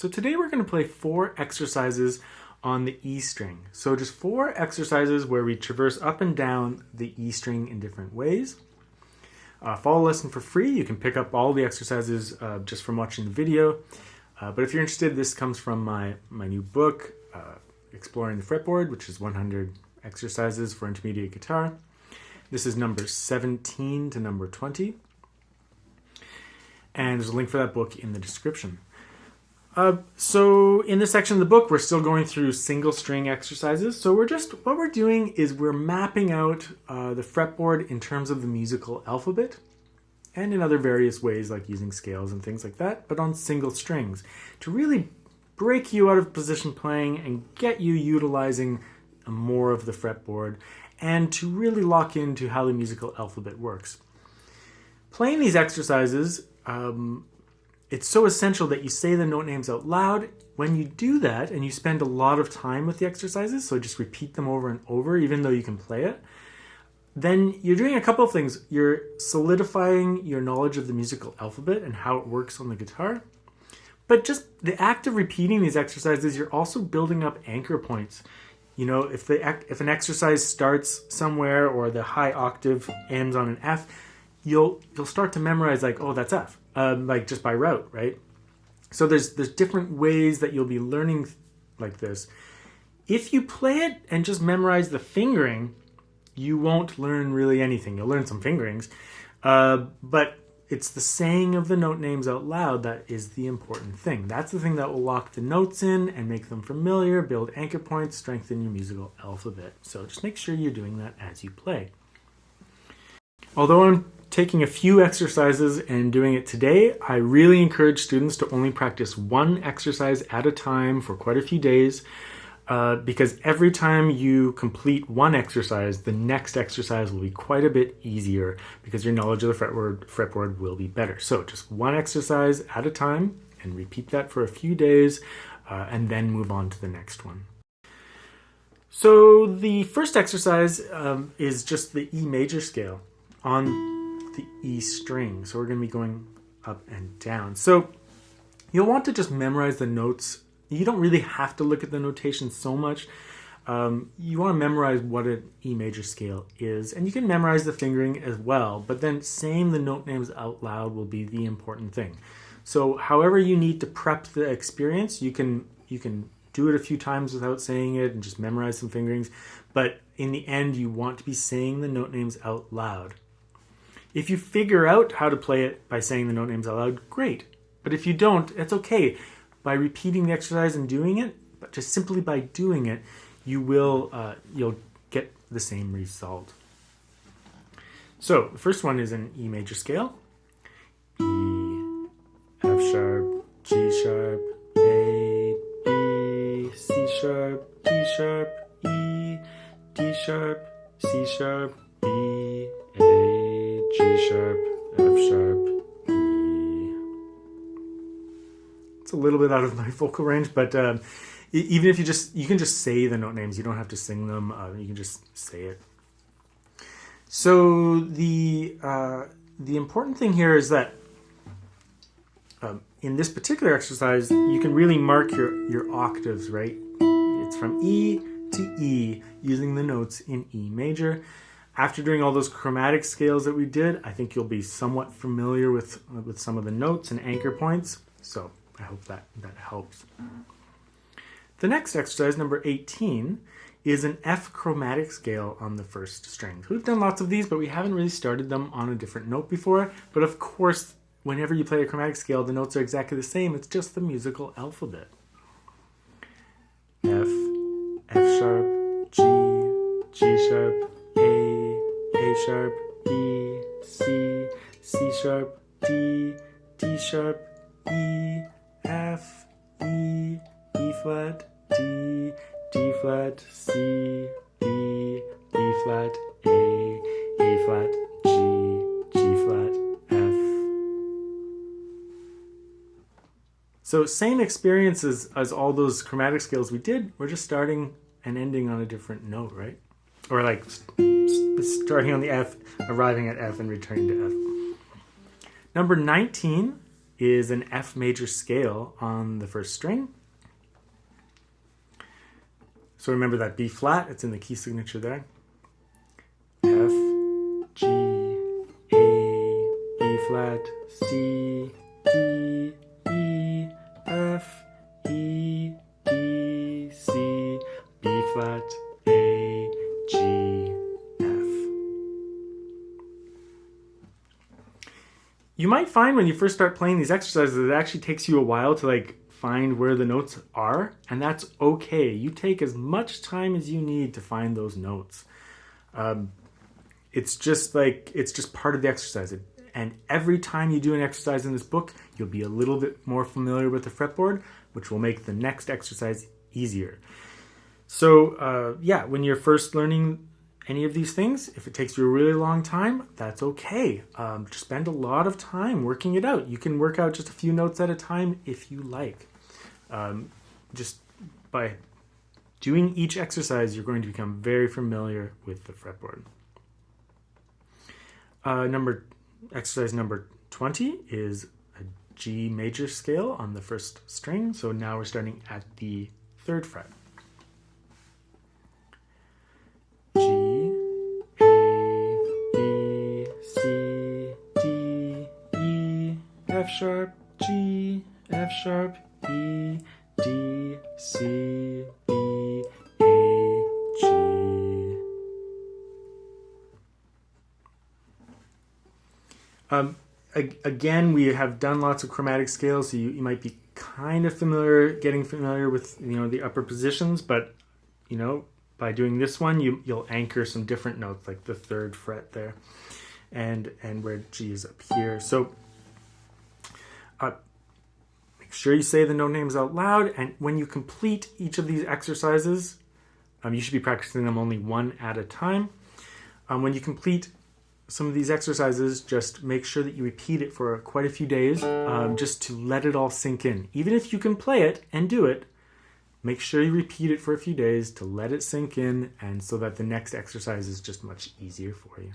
So today we're going to play 4 exercises on the E string. So just 4 exercises where we traverse up and down the E string in different ways. Follow the lesson for free. You can pick up all the exercises just from watching the video. But if you're interested, this comes from my new book, Exploring the Fretboard, which is 100 exercises for intermediate guitar. This is number 17 to number 20. And there's a link for that book in the description. So in this section of the book, we're still going through single string exercises. So what we're doing is we're mapping out the fretboard in terms of the musical alphabet and in other various ways like using scales and things like that, but on single strings to really break you out of position playing and get you utilizing more of the fretboard and to really lock into how the musical alphabet works. Playing these exercises, it's so essential that you say the note names out loud. When you do that and you spend a lot of time with the exercises, so just repeat them over and over even though you can play it, then you're doing a couple of things. You're solidifying your knowledge of the musical alphabet and how it works on the guitar. But just the act of repeating these exercises, you're also building up anchor points. You know, if an exercise starts somewhere or the high octave ends on an F, you'll start to memorize like, oh, that's F. Like just by rote, right? So there's different ways that you'll be learning like this. If you play it and just memorize the fingering, you won't learn really anything. You'll learn some fingerings, but it's the saying of the note names out loud that is the important thing. That's the thing that will lock the notes in and make them familiar, build anchor points, strengthen your musical alphabet. So just make sure you're doing that as you play. Although I'm taking a few exercises and doing it today, I really encourage students to only practice one exercise at a time for quite a few days because every time you complete one exercise, the next exercise will be quite a bit easier because your knowledge of the fretboard will be better. So just one exercise at a time and repeat that for a few days and then move on to the next one. So the first exercise is just the E major scale on the E string. So we're going to be going up and down. So you'll want to just memorize the notes. You don't really have to look at the notation so much. You want to memorize what an E major scale is, and you can memorize the fingering as well, but then saying the note names out loud will be the important thing. So however you need to prep the experience, you can do it a few times without saying it and just memorize some fingerings, but in the end you want to be saying the note names out loud. If you figure out how to play it by saying the note names out loud, great. But if you don't, it's okay. By repeating the exercise and doing it, but just simply by doing it, you'll get the same result. So the first one is an E major scale. E, F sharp, G sharp, A, B, C sharp, D sharp, E, D sharp, C sharp, B, A, G sharp, F sharp, E. It's a little bit out of my vocal range, but even if you can just say the note names. You don't have to sing them. You can just say it. So the important thing here is that in this particular exercise, you can really mark your octaves, right? It's from E to E using the notes in E major. After doing all those chromatic scales that we did, I think you'll be somewhat familiar with some of the notes and anchor points. So I hope that helps. The next exercise, number 18, is an F chromatic scale on the first string. We've done lots of these, but we haven't really started them on a different note before. But of course, whenever you play a chromatic scale, the notes are exactly the same. It's just the musical alphabet. F, F sharp, G sharp, A sharp, B, C sharp, D sharp, E, F, E flat, D flat, C, B flat, A flat, G flat, F. So same experience as all those chromatic scales we did. We're just starting and ending on a different note, right? Or like starting on the F, arriving at F, and returning to F. Number 19 is an F major scale on the first string. So remember that B flat, it's in the key signature there. F, G, A, B flat, C, D, E, F, E, D, C, B flat, A, G, F. You might find when you first start playing these exercises, it actually takes you a while to find where the notes are, and that's okay. You take as much time as you need to find those notes. It's just part of the exercise. And every time you do an exercise in this book, you'll be a little bit more familiar with the fretboard, which will make the next exercise easier. So when you're first learning any of these things, if it takes you a really long time, that's okay. Just spend a lot of time working it out. You can work out just a few notes at a time if you like. Just by doing each exercise, you're going to become very familiar with the fretboard. Exercise number 20 is a G major scale on the first string. So now we're starting at the 3rd fret. G, A, B, C, D, E, F sharp, G, F sharp, E, D, C, B, A, G. Again, we have done lots of chromatic scales, so you might be kind of getting familiar with the upper positions, but by doing this one, you'll anchor some different notes, like the 3rd fret there, and where G is up here. So make sure you say the note names out loud, and when you complete each of these exercises, you should be practicing them only one at a time. When you complete some of these exercises, just make sure that you repeat it for quite a few days, just to let it all sink in. Even if you can play it and do it, make sure you repeat it for a few days to let it sink in, and so that the next exercise is just much easier for you.